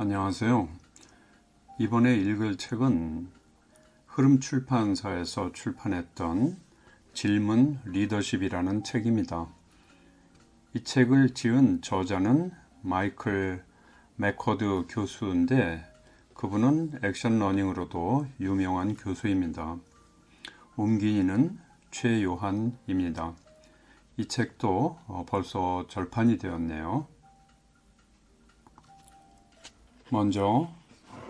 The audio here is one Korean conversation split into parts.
안녕하세요. 이번에 읽을 책은 흐름출판사에서 출판했던 질문 리더십이라는 책입니다. 이 책을 지은 저자는 마이클 맥커드 교수인데 그분은 액션러닝으로도 유명한 교수입니다. 옮기니는 최요한입니다. 이 책도 벌써 절판이 되었네요. 먼저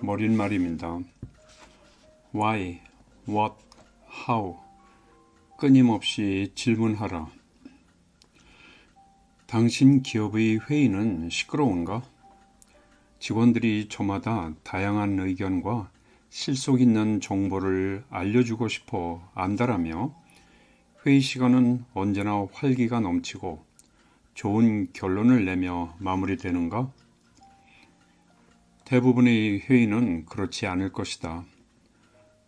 머릿말입니다. Why, what, how 끊임없이 질문하라. 당신 기업의 회의는 시끄러운가? 직원들이 저마다 다양한 의견과 실속 있는 정보를 알려주고 싶어 안다라며 회의 시간은 언제나 활기가 넘치고 좋은 결론을 내며 마무리되는가? 대부분의 회의는 그렇지 않을 것이다.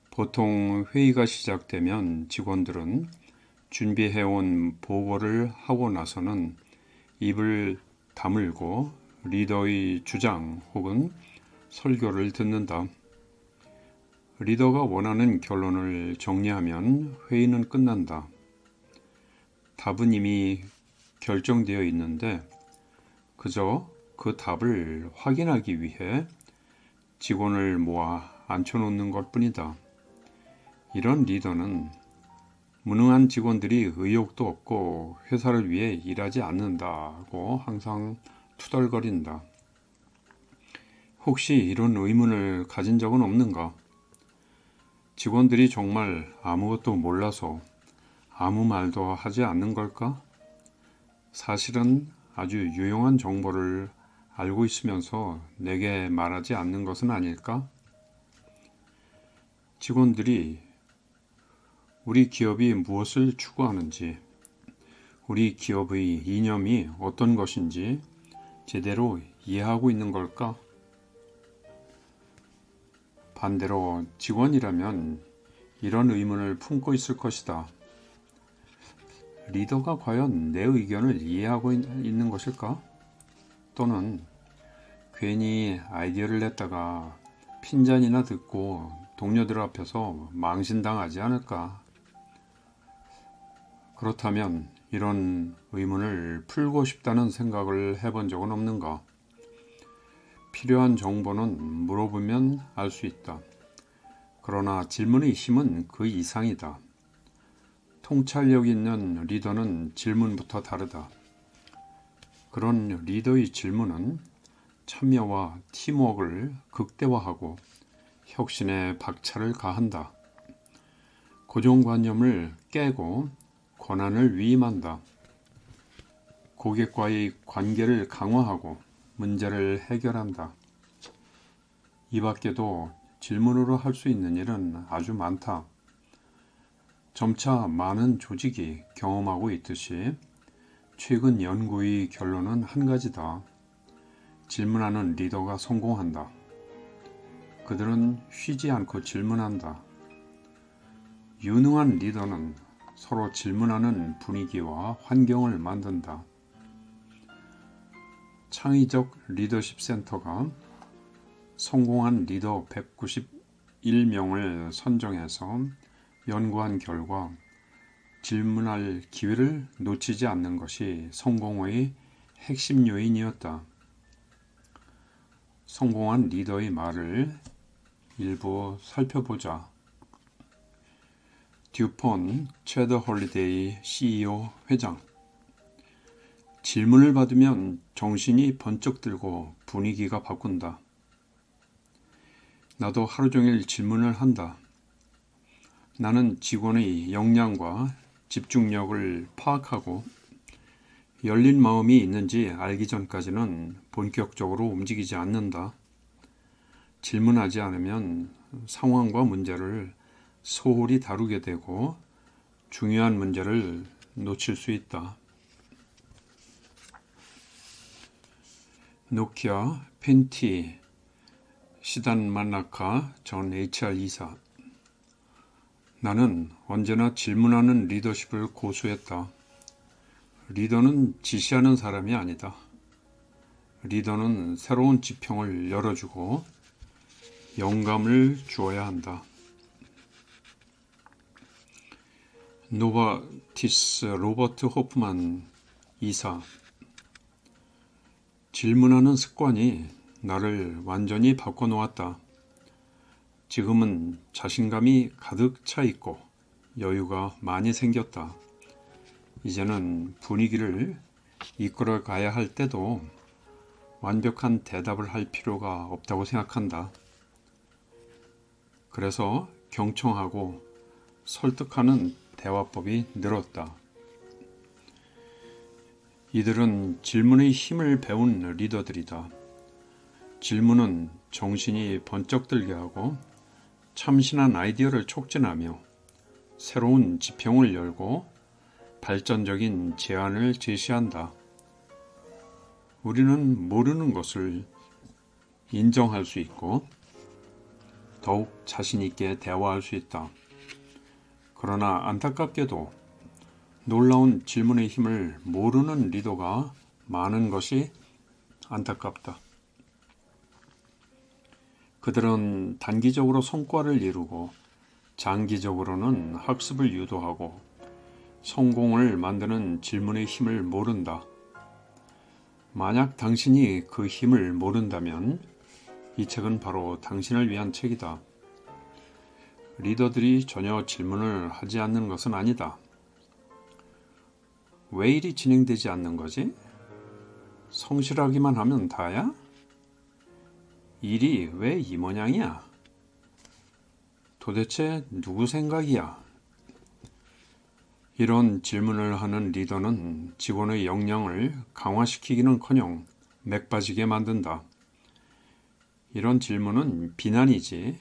보통 회의가 시작되면 직원들은 준비해온 보고를 하고 나서는 입을 다물고 리더의 주장 혹은 설교를 듣는다. 리더가 원하는 결론을 정리하면 회의는 끝난다. 답은 이미 결정되어 있는데 그저 그 답을 확인하기 위해 직원을 모아 앉혀놓는 것 뿐이다. 이런 리더는 무능한 직원들이 의욕도 없고 회사를 위해 일하지 않는다고 항상 투덜거린다. 혹시 이런 의문을 가진 적은 없는가? 직원들이 정말 아무것도 몰라서 아무 말도 하지 않는 걸까? 사실은 아주 유용한 정보를 알고 있으면서 내게 말하지 않는 것은 아닐까? 직원들이 우리 기업이 무엇을 추구하는지, 우리 기업의 이념이 어떤 것인지 제대로 이해하고 있는 걸까? 반대로 직원이라면 이런 의문을 품고 있을 것이다. 리더가 과연 내 의견을 이해하고 있는 것일까? 또는 괜히 아이디어를 냈다가 핀잔이나 듣고 동료들 앞에서 망신당하지 않을까? 그렇다면 이런 의문을 풀고 싶다는 생각을 해본 적은 없는가? 필요한 정보는 물어보면 알 수 있다. 그러나 질문의 힘은 그 이상이다. 통찰력 있는 리더는 질문부터 다르다. 그런 리더의 질문은 참여와 팀워크를 극대화하고 혁신에 박차를 가한다. 고정관념을 깨고 권한을 위임한다. 고객과의 관계를 강화하고 문제를 해결한다. 이 밖에도 질문으로 할 수 있는 일은 아주 많다. 점차 많은 조직이 경험하고 있듯이 최근 연구의 결론은 한 가지다. 질문하는 리더가 성공한다. 그들은 쉬지 않고 질문한다. 유능한 리더는 서로 질문하는 분위기와 환경을 만든다. 창의적 리더십 센터가 성공한 리더 191명을 선정해서 연구한 결과 질문할 기회를 놓치지 않는 것이 성공의 핵심 요인이었다. 성공한 리더의 말을 일부 살펴보자. 듀폰 체더 홀리데이 CEO 회장. 질문을 받으면 정신이 번쩍 들고 분위기가 바꾼다. 나도 하루 종일 질문을 한다. 나는 직원의 역량과 집중력을 파악하고 열린 마음이 있는지 알기 전까지는 본격적으로 움직이지 않는다. 질문하지 않으면 상황과 문제를 소홀히 다루게 되고 중요한 문제를 놓칠 수 있다. 노키아, 펜티, 시단 만라카 전 HR 이사. 나는 언제나 질문하는 리더십을 고수했다. 리더는 지시하는 사람이 아니다. 리더는 새로운 지평을 열어주고 영감을 주어야 한다. 노바티스 로버트 호프만 이사. 질문하는 습관이 나를 완전히 바꿔놓았다. 지금은 자신감이 가득 차 있고 여유가 많이 생겼다. 이제는 분위기를 이끌어 가야 할 때도 완벽한 대답을 할 필요가 없다고 생각한다. 그래서 경청하고 설득하는 대화법이 늘었다. 이들은 질문의 힘을 배운 리더들이다. 질문은 정신이 번쩍 들게 하고 참신한 아이디어를 촉진하며 새로운 지평을 열고 발전적인 제안을 제시한다. 우리는 모르는 것을 인정할 수 있고 더욱 자신 있게 대화할 수 있다. 그러나 안타깝게도 놀라운 질문의 힘을 모르는 리더가 많은 것이 안타깝다. 그들은 단기적으로 성과를 이루고 장기적으로는 학습을 유도하고 성공을 만드는 질문의 힘을 모른다. 만약 당신이 그 힘을 모른다면 이 책은 바로 당신을 위한 책이다. 리더들이 전혀 질문을 하지 않는 것은 아니다. 왜 일이 진행되지 않는 거지? 성실하기만 하면 다야? 일이 왜 이 모양이야? 도대체 누구 생각이야? 이런 질문을 하는 리더는 직원의 역량을 강화시키기는커녕 맥 빠지게 만든다. 이런 질문은 비난이지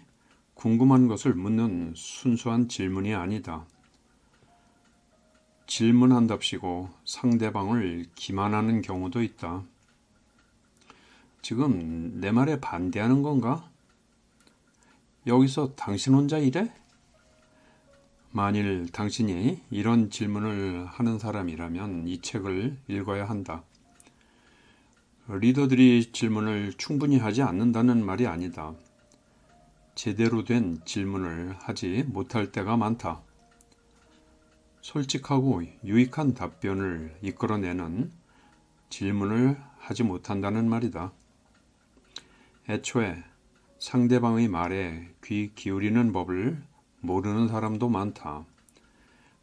궁금한 것을 묻는 순수한 질문이 아니다. 질문한답시고 상대방을 기만하는 경우도 있다. 지금 내 말에 반대하는 건가? 여기서 당신 혼자 이래? 만일 당신이 이런 질문을 하는 사람이라면 이 책을 읽어야 한다. 리더들이 질문을 충분히 하지 않는다는 말이 아니다. 제대로 된 질문을 하지 못할 때가 많다. 솔직하고 유익한 답변을 이끌어내는 질문을 하지 못한다는 말이다. 애초에 상대방의 말에 귀 기울이는 법을 모르는 사람도 많다.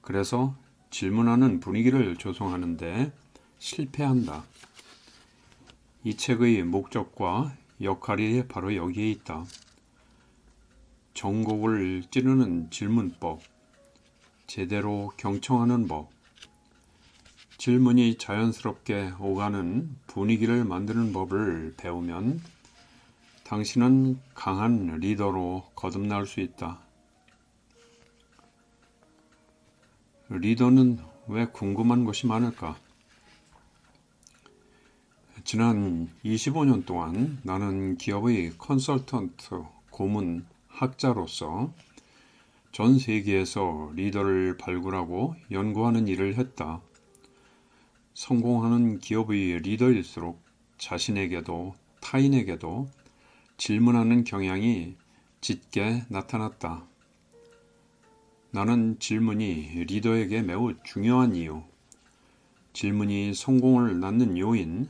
그래서 질문하는 분위기를 조성하는데 실패한다. 이 책의 목적과 역할이 바로 여기에 있다. 정곡을 찌르는 질문법, 제대로 경청하는 법, 질문이 자연스럽게 오가는 분위기를 만드는 법을 배우면 당신은 강한 리더로 거듭날 수 있다. 리더는 왜 궁금한 것이 많을까? 지난 25년 동안 나는 기업의 컨설턴트, 고문, 학자로서 전 세계에서 리더를 발굴하고 연구하는 일을 했다. 성공하는 기업의 리더일수록 자신에게도 타인에게도 질문하는 경향이 짙게 나타났다. 나는 질문이 리더에게 매우 중요한 이유, 질문이 성공을 낳는 요인,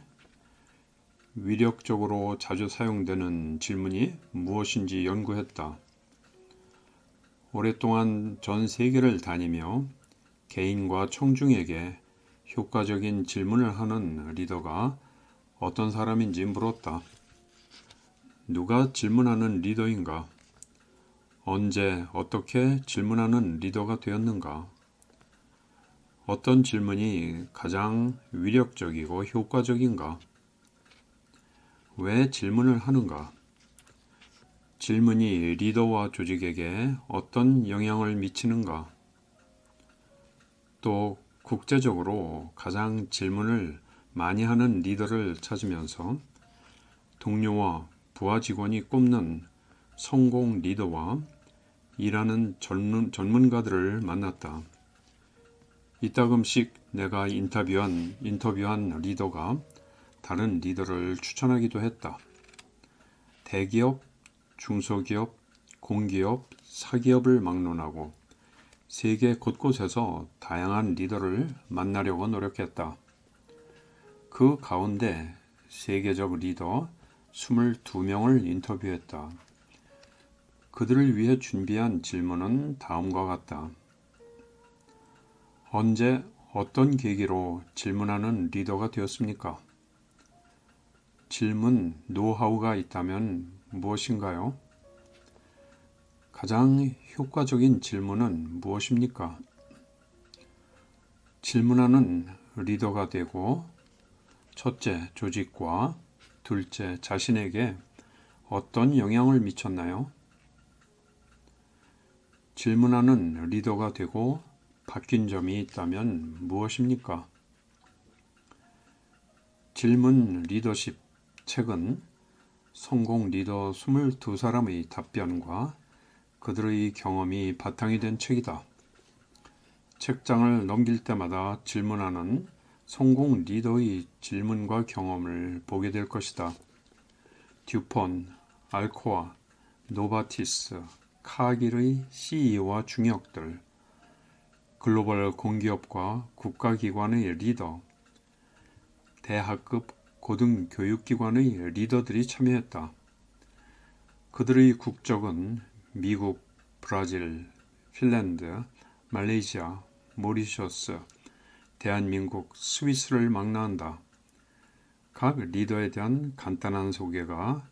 위력적으로 자주 사용되는 질문이 무엇인지 연구했다. 오랫동안 전 세계를 다니며 개인과 청중에게 효과적인 질문을 하는 리더가 어떤 사람인지 물었다. 누가 질문하는 리더인가? 언제 어떻게 질문하는 리더가 되었는가? 어떤 질문이 가장 위력적이고 효과적인가? 왜 질문을 하는가? 질문이 리더와 조직에게 어떤 영향을 미치는가? 또 국제적으로 가장 질문을 많이 하는 리더를 찾으면서 동료와 부하 직원이 꼽는 성공 리더와 일하는 전문가들을 만났다. 이따금씩 내가 인터뷰한 리더가 다른 리더를 추천하기도 했다. 대기업, 중소기업, 공기업, 사기업을 막론하고 세계 곳곳에서 다양한 리더를 만나려고 노력했다. 그 가운데 세계적 리더 22명을 인터뷰했다. 그들을 위해 준비한 질문은 다음과 같다. 언제 어떤 계기로 질문하는 리더가 되었습니까? 질문 노하우가 있다면 무엇인가요? 가장 효과적인 질문은 무엇입니까? 질문하는 리더가 되고 첫째, 조직과 둘째, 자신에게 어떤 영향을 미쳤나요? 질문하는 리더가 되고 바뀐 점이 있다면 무엇입니까? 질문 리더십 책은 성공 리더 22사람의 답변과 그들의 경험이 바탕이 된 책이다. 책장을 넘길 때마다 질문하는 성공 리더의 질문과 경험을 보게 될 것이다. 듀폰, 알코아, 노바티스, 카길의 CEO와 중역들, 글로벌 공기업과 국가기관의 리더, 대학급 고등교육기관의 리더들이 참여했다. 그들의 국적은 미국, 브라질, 핀란드, 말레이시아, 모리셔스, 대한민국, 스위스를 망라한다. 각 리더에 대한 간단한 소개가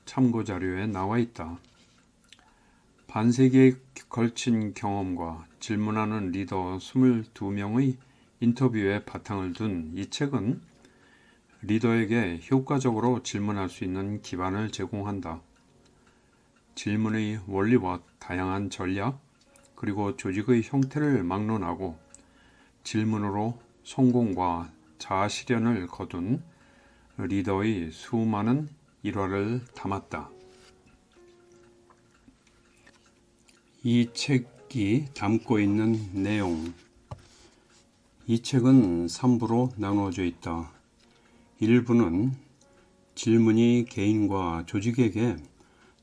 참고자료에 나와 있다. 반세기에 걸친 경험과 질문하는 리더 22명의 인터뷰에 바탕을 둔 이 책은 리더에게 효과적으로 질문할 수 있는 기반을 제공한다. 질문의 원리와 다양한 전략, 그리고 조직의 형태를 막론하고 질문으로 성공과 자아 실현을 거둔 리더의 수많은 일화를 담았다. 이 책이 담고 있는 내용. 이 책은 3부로 나누어져 있다. 1부는 질문이 개인과 조직에게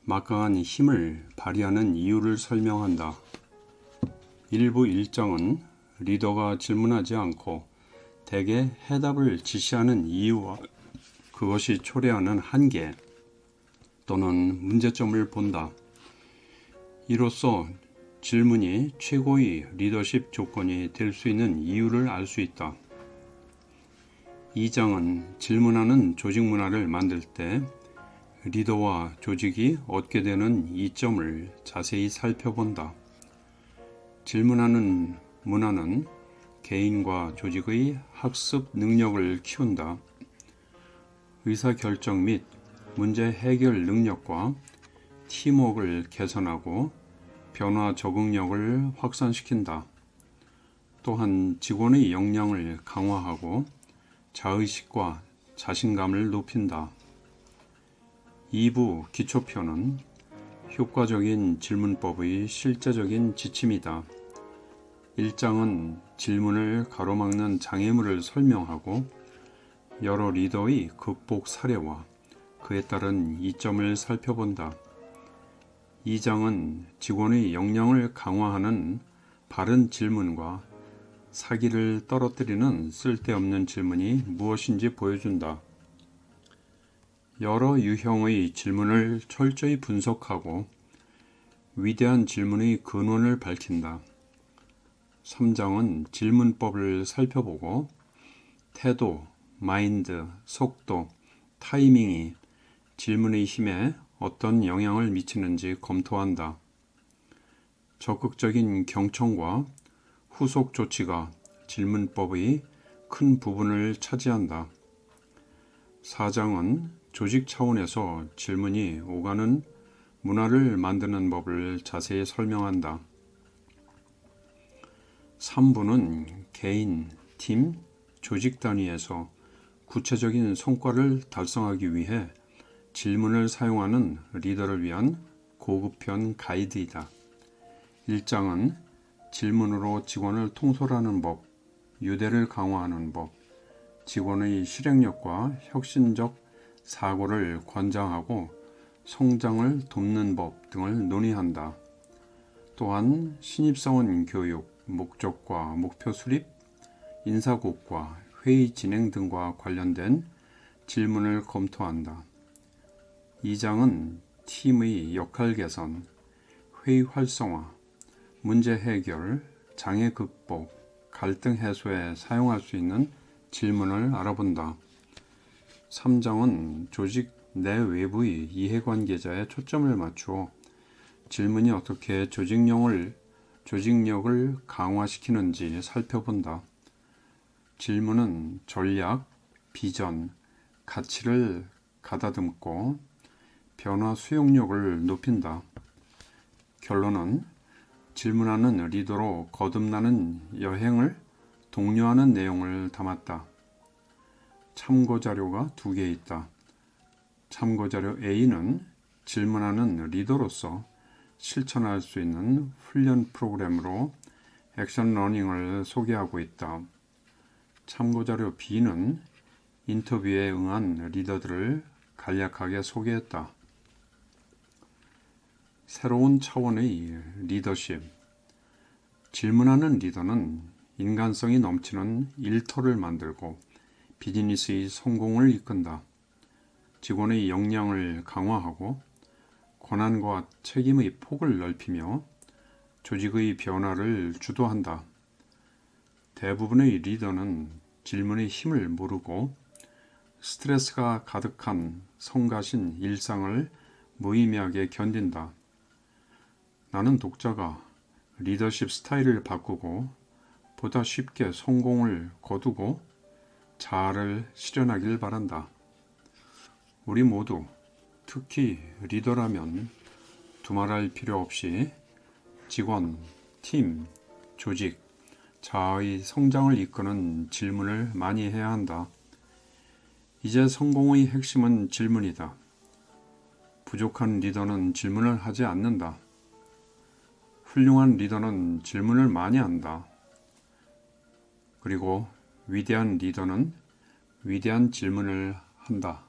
막강한 힘을 발휘하는 이유를 설명한다. 일부 1장은 리더가 질문하지 않고 대개 해답을 지시하는 이유와 그것이 초래하는 한계 또는 문제점을 본다. 이로써 질문이 최고의 리더십 조건이 될 수 있는 이유를 알 수 있다. 2장은 질문하는 조직 문화를 만들 때 리더와 조직이 얻게 되는 이점을 자세히 살펴본다. 질문하는 문화는 개인과 조직의 학습 능력을 키운다. 의사결정 및 문제 해결 능력과 팀워크를 개선하고 변화 적응력을 확산시킨다. 또한 직원의 역량을 강화하고 자의식과 자신감을 높인다. 2부 기초표는 효과적인 질문법의 실제적인 지침이다. 1장은 질문을 가로막는 장애물을 설명하고 여러 리더의 극복 사례와 그에 따른 이점을 살펴본다. 2장은 직원의 역량을 강화하는 바른 질문과 사기를 떨어뜨리는 쓸데없는 질문이 무엇인지 보여준다. 여러 유형의 질문을 철저히 분석하고 위대한 질문의 근원을 밝힌다. 3장은 질문법을 살펴보고 태도, 마인드, 속도, 타이밍이 질문의 힘에 어떤 영향을 미치는지 검토한다. 적극적인 경청과 후속 조치가 질문법의 큰 부분을 차지한다. 4장은 조직 차원에서 질문이 오가는 문화를 만드는 법을 자세히 설명한다. 3부는 개인, 팀, 조직 단위에서 구체적인 성과를 달성하기 위해 질문을 사용하는 리더를 위한 고급형 가이드이다. 1장은 질문으로 직원을 통솔하는 법, 유대를 강화하는 법, 직원의 실행력과 혁신적 사고를 권장하고 성장을 돕는 법 등을 논의한다. 또한 신입사원 교육, 목적과 목표 수립, 인사고과 회의 진행 등과 관련된 질문을 검토한다. 2장은 팀의 역할 개선, 회의 활성화, 문제 해결, 장애 극복, 갈등 해소에 사용할 수 있는 질문을 알아본다. 3장은 조직 내 외부의 이해관계자에 초점을 맞추어 질문이 어떻게 조직력을 강화시키는지 살펴본다. 질문은 전략, 비전, 가치를 가다듬고 변화 수용력을 높인다. 결론은 질문하는 리더로 거듭나는 여행을 독려하는 내용을 담았다. 참고자료가 2개 있다. 참고자료 A는 질문하는 리더로서 실천할 수 있는 훈련 프로그램으로 액션 러닝을 소개하고 있다. 참고자료 B는 인터뷰에 응한 리더들을 간략하게 소개했다. 새로운 차원의 리더십. 질문하는 리더는 인간성이 넘치는 일터를 만들고 비즈니스의 성공을 이끈다. 직원의 역량을 강화하고 권한과 책임의 폭을 넓히며 조직의 변화를 주도한다. 대부분의 리더는 질문의 힘을 모르고 스트레스가 가득한 성가신 일상을 무의미하게 견딘다. 나는 독자가 리더십 스타일을 바꾸고 보다 쉽게 성공을 거두고 자아를 실현하길 바란다. 우리 모두 특히 리더라면 두말할 필요 없이 직원, 팀, 조직, 자아의 성장을 이끄는 질문을 많이 해야 한다. 이제 성공의 핵심은 질문이다. 부족한 리더는 질문을 하지 않는다. 훌륭한 리더는 질문을 많이 한다. 그리고 위대한 리더는 위대한 질문을 한다.